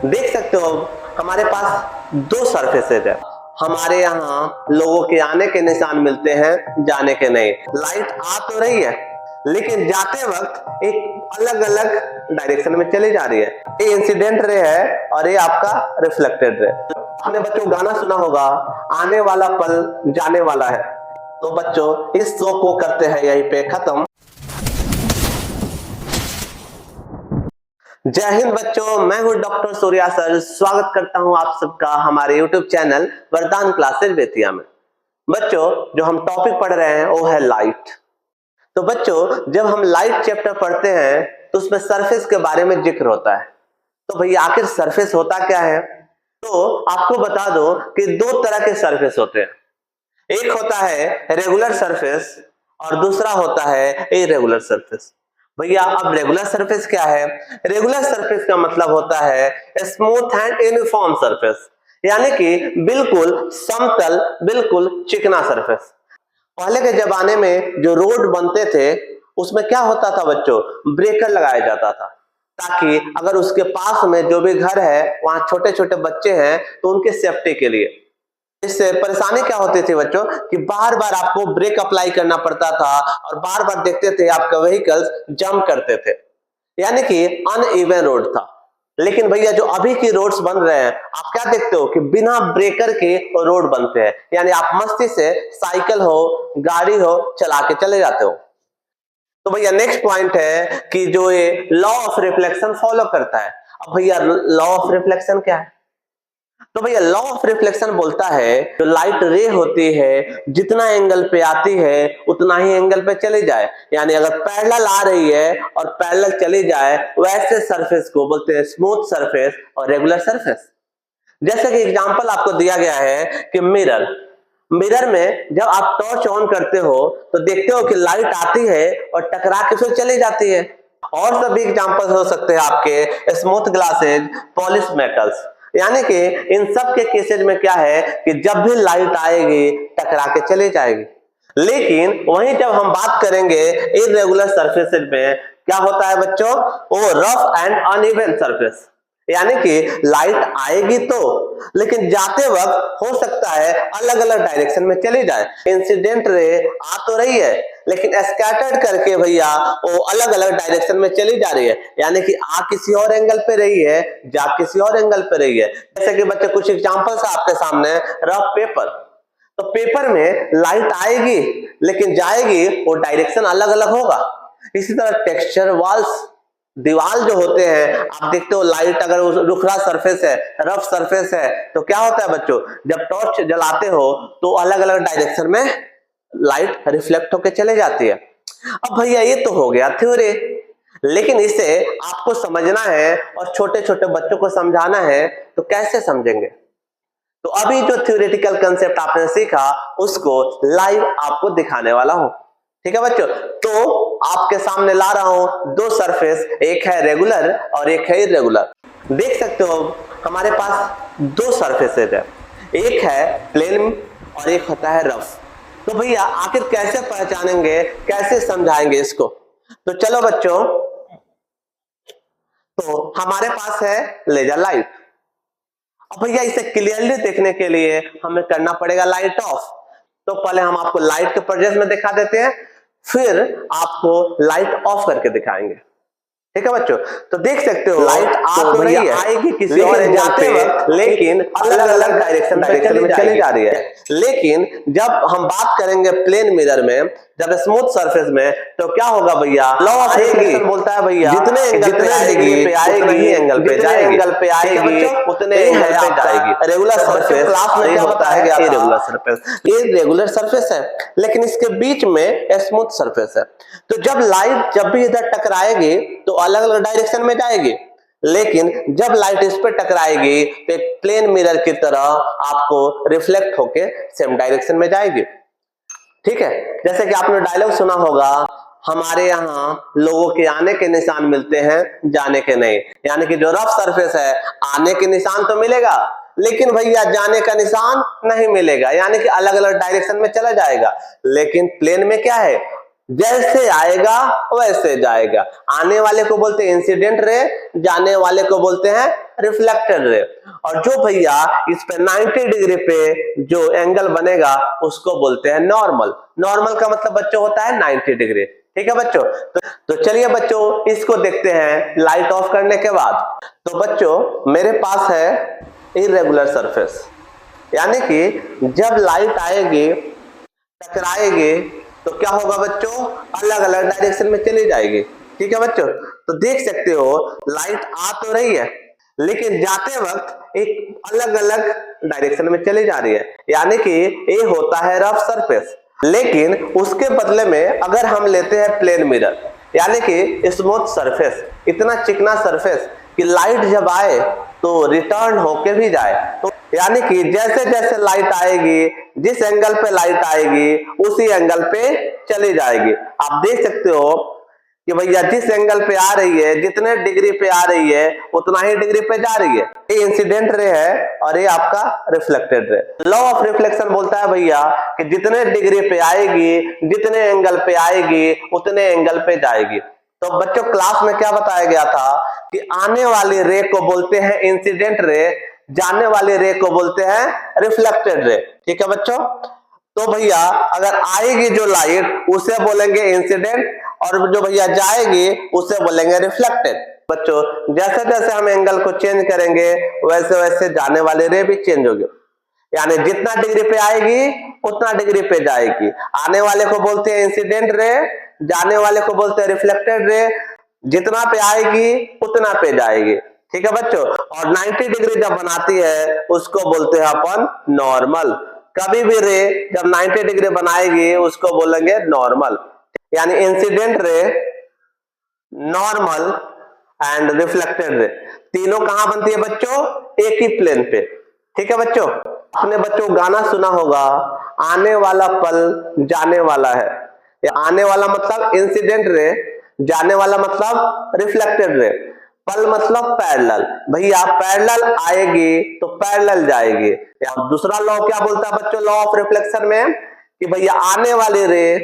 देख सकते हो हमारे पास दो सरफेसेज है। हमारे यहाँ लोगों के आने के निशान मिलते हैं, जाने के नहीं। लाइट आ तो रही है लेकिन जाते वक्त एक अलग अलग डायरेक्शन में चली जा रही है। ये इंसिडेंट रे है और ये आपका रिफ्लेक्टेड रे। आपने बच्चों गाना सुना होगा, आने वाला पल जाने वाला है। तो बच्चों इस शो को करते हैं यहीं पे खत्म। जय हिंद बच्चों, मैं हूं डॉक्टर सूर्या सर। स्वागत करता हूं आप सबका हमारे YouTube चैनल वरदान क्लासेज बेतिया में। बच्चों जो हम टॉपिक पढ़ रहे हैं वो है लाइट। तो बच्चों जब हम लाइट चैप्टर पढ़ते हैं तो उसमें सरफेस के बारे में जिक्र होता है। तो भैया आखिर सरफेस होता क्या है? तो आपको बता दो कि दो तरह के सरफेस होते हैं। एक होता है रेगुलर सरफेस और दूसरा होता है इरेगुलर सरफेस। भैया अब रेगुलर सरफेस क्या है? रेगुलर सरफेस का मतलब होता है स्मूथ एंड यूनिफॉर्म सरफेस, यानी कि बिल्कुल समतल, बिल्कुल चिकना सरफेस। पहले के जमाने में जो रोड बनते थे उसमें क्या होता था बच्चों? ब्रेकर लगाया जाता था, ताकि अगर उसके पास में जो भी घर है वहां छोटे छोटे बच्चे हैं तो उनके सेफ्टी के लिए। इससे परेशानी क्या होती थी बच्चों कि बार बार आपको ब्रेक अप्लाई करना पड़ता था और बार बार देखते थे आपका व्हीकल्स जंप करते थे, यानी कि अनइवन रोड था। लेकिन भैया जो अभी की रोड्स बन रहे हैं, आप क्या देखते हो कि बिना ब्रेकर के रोड बनते हैं, यानी आप मस्ती से साइकिल हो, गाड़ी हो, चला के चले जाते हो। तो भैया नेक्स्ट पॉइंट है कि जो ये लॉ ऑफ रिफ्लेक्शन फॉलो करता है। अब भैया लॉ ऑफ रिफ्लेक्शन क्या है? तो भैया लॉ ऑफ रिफ्लेक्शन बोलता है जो लाइट रे होती है जितना एंगल पे आती है उतना ही एंगल पे चली जाए, यानी अगर पैरेलल आ रही है और पैरेलल चली जाए वैसे सरफेस को बोलते हैं स्मूथ सरफेस और रेगुलर सरफेस। जैसे कि एग्जांपल आपको दिया गया है कि मिरर में जब आप टॉर्च ऑन करते हो तो देखते हो कि लाइट आती है और टकरा के फिर चली जाती है। और सभी एग्जांपल हो सकते हैं आपके स्मूथ ग्लासेज, पॉलिश मेटल्स, यानी कि इन सब के केसेज में क्या है कि जब भी लाइट आएगी टकरा के चली जाएगी। लेकिन वहीं जब हम बात करेंगे इरेगुलर सरफेसेज में, क्या होता है बच्चों? वो रफ एंड अनइवन सरफेस, यानी कि लाइट आएगी तो, लेकिन जाते वक्त हो सकता है अलग अलग डायरेक्शन में चली जाए। इंसिडेंट रे आ तो रही है लेकिन स्कैटर्ड करके भैया वो अलग अलग डायरेक्शन में चली जा रही है, यानी कि आ किसी और एंगल पे रही है, जा किसी और एंगल पे रही है। जैसे कि बच्चे कुछ एग्जांपल्स आपके सामने। रफ पेपर, तो पेपर में लाइट आएगी लेकिन जाएगी वो डायरेक्शन अलग अलग होगा। इसी तरह टेक्सचर वॉल्स, दीवार जो होते हैं, आप देखते हो लाइट अगर रुखरा सरफेस है, रफ सरफेस है, तो क्या होता है बच्चों? जब टॉर्च जलाते हो तो अलग अलग डायरेक्शन में लाइट रिफ्लेक्ट होकर चले जाती है। अब भैया ये तो हो गया थ्योरी, लेकिन इसे आपको समझना है और छोटे छोटे बच्चों को समझाना है, तो कैसे समझेंगे? तो अभी जो थ्योरेटिकल कंसेप्ट आपने सीखा उसको लाइव आपको दिखाने वाला हूं। ठीक है बच्चों, तो आपके सामने ला रहा हूं दो सरफेस, एक है रेगुलर और एक है इरेगुलर। देख सकते हो हमारे पास दो सरफेसेज है, एक है प्लेन और एक होता है रफ। तो भैया आखिर कैसे पहचानेंगे, कैसे समझाएंगे इसको? तो चलो बच्चों, तो हमारे पास है लेजर लाइट। अब भैया इसे क्लियरली देखने के लिए हमें करना पड़ेगा लाइट ऑफ। तो पहले हम आपको लाइट के प्रेजेंस में दिखा देते हैं, फिर आपको लाइट ऑफ करके दिखाएंगे। ठीक है बच्चों, तो देख सकते हो लाइट आ तो रही है, आएगी किसी और एंगल पे, लेकिन अलग अलग डायरेक्शन में चली जा रही है। लेकिन जब हम बात करेंगे प्लेन मिरर में, जब स्मूथ सरफेस में, तो क्या होगा भैया? लॉ ऑफ रिफ्लेक्शन बोलता है भैया जितने एंगल पे आएगी एंगल पे जाएगी, उतने एंगल पे जाएगी। रेगुलर सरफेस क्लास में क्या होता है? Irregular surface. ये रेगुलर सरफेस है लेकिन इसके बीच में स्मूथ सरफेस है। तो जब लाइट जब भी इधर टकराएगी तो अलग अलग डायरेक्शन में जाएगी, लेकिन जब लाइट इस पे टकराएगी तो एक प्लेन मिरर की तरह आपको रिफ्लेक्ट होके सेम डायरेक्शन में जाएगी। ठीक है, जैसे कि आपने डायलॉग सुना होगा, हमारे यहाँ लोगों के आने के निशान मिलते हैं, जाने के नहीं। यानी कि जो रफ सरफेस है, आने के निशान तो मिलेगा लेकिन भैया जाने का निशान नहीं मिलेगा, यानी कि अलग अलग डायरेक्शन में चला जाएगा। लेकिन प्लेन में क्या है? जैसे आएगा वैसे जाएगा। आने वाले को बोलते हैं इंसिडेंट रे, जाने वाले को बोलते हैं रिफ्लेक्टेड रे। और जो भैया इस पे 90 डिग्री पे जो एंगल बनेगा उसको बोलते हैं नॉर्मल। नॉर्मल का मतलब बच्चों होता है 90 डिग्री। ठीक है बच्चों, तो चलिए बच्चों इसको देखते हैं लाइट ऑफ करने के बाद। तो बच्चों मेरे पास है इरेगुलर सरफेस, यानी कि जब लाइट आएगी टकराएगी तो क्या होगा बच्चों, अलग अलग डायरेक्शन में चली जाएगी। ठीक है बच्चों, तो देख सकते हो लाइट आ तो रही है लेकिन जाते वक्त एक अलग अलग डायरेक्शन में चली जा रही है, यानी कि ये होता है रफ सरफेस। लेकिन उसके बदले में अगर हम लेते हैं प्लेन मिरर, यानी कि स्मूथ सरफेस, इतना चिकना सरफेस कि लाइट जब आए तो रिटर्न होके भी जाए, तो यानी कि जैसे जैसे लाइट आएगी, जिस एंगल पे लाइट आएगी उसी एंगल पे चली जाएगी। आप देख सकते हो कि भैया जिस एंगल पे आ रही है, जितने डिग्री पे आ रही है उतना ही डिग्री पे जा रही है। ये इंसिडेंट रे है और ये आपका reflected ray. Law of reflection बोलता है भैया कि जितने डिग्री पे आएगी, जितने एंगल पे आएगी उतने एंगल पे जाएगी। तो बच्चों क्लास में क्या बताया गया था कि आने वाली रे को बोलते हैं इंसिडेंट रे, जाने वाले रे को बोलते हैं रिफ्लेक्टेड रे। ठीक है बच्चों, तो भैया अगर आएगी जो लाइट उसे बोलेंगे इंसिडेंट और जो भैया जाएगी उसे बोलेंगे रिफ्लेक्टेड। बच्चों जैसे जैसे हम एंगल को चेंज करेंगे वैसे वैसे जाने वाले रे भी चेंज होगी, यानी जितना डिग्री पे आएगी उतना डिग्री पे जाएगी। आने वाले को बोलते हैं इंसिडेंट रे, जाने वाले को बोलते हैं रिफ्लेक्टेड रे। जितना पे आएगी उतना पे जाएगी। ठीक है बच्चों, और 90 डिग्री जब बनाती है उसको बोलते हैं अपन नॉर्मल। कभी भी रे जब 90 डिग्री बनाएगी उसको बोलेंगे नॉर्मल, यानी incident ray, normal and reflected ray. तीनों कहां बनती है बच्चों, एक ही प्लेन पे। ठीक है बच्चों, आपने बच्चों गाना सुना होगा, आने वाला पल जाने वाला है। आने वाला मतलब इंसिडेंट रे, जाने वाला मतलब रिफ्लेक्टेड रे। पल मतलब पैरेलल, भैया पैरेलल आएगी तो पैरेलल जाएगी। दूसरा लॉ क्या बोलता है बच्चों, लॉ ऑफ रिफ्लेक्शन में कि भैया आने वाले रे,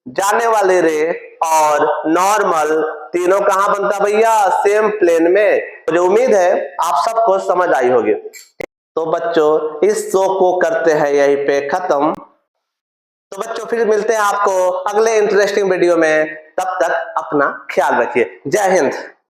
जाने वाले रे और नॉर्मल तीनों कहां बनता भैया, सेम प्लेन में। मुझे उम्मीद है आप सबको समझ आई होगी। तो बच्चों इस शो को करते हैं यहीं पे खत्म। तो बच्चों फिर मिलते हैं आपको अगले इंटरेस्टिंग वीडियो में, तब तक अपना ख्याल रखिए। जय हिंद।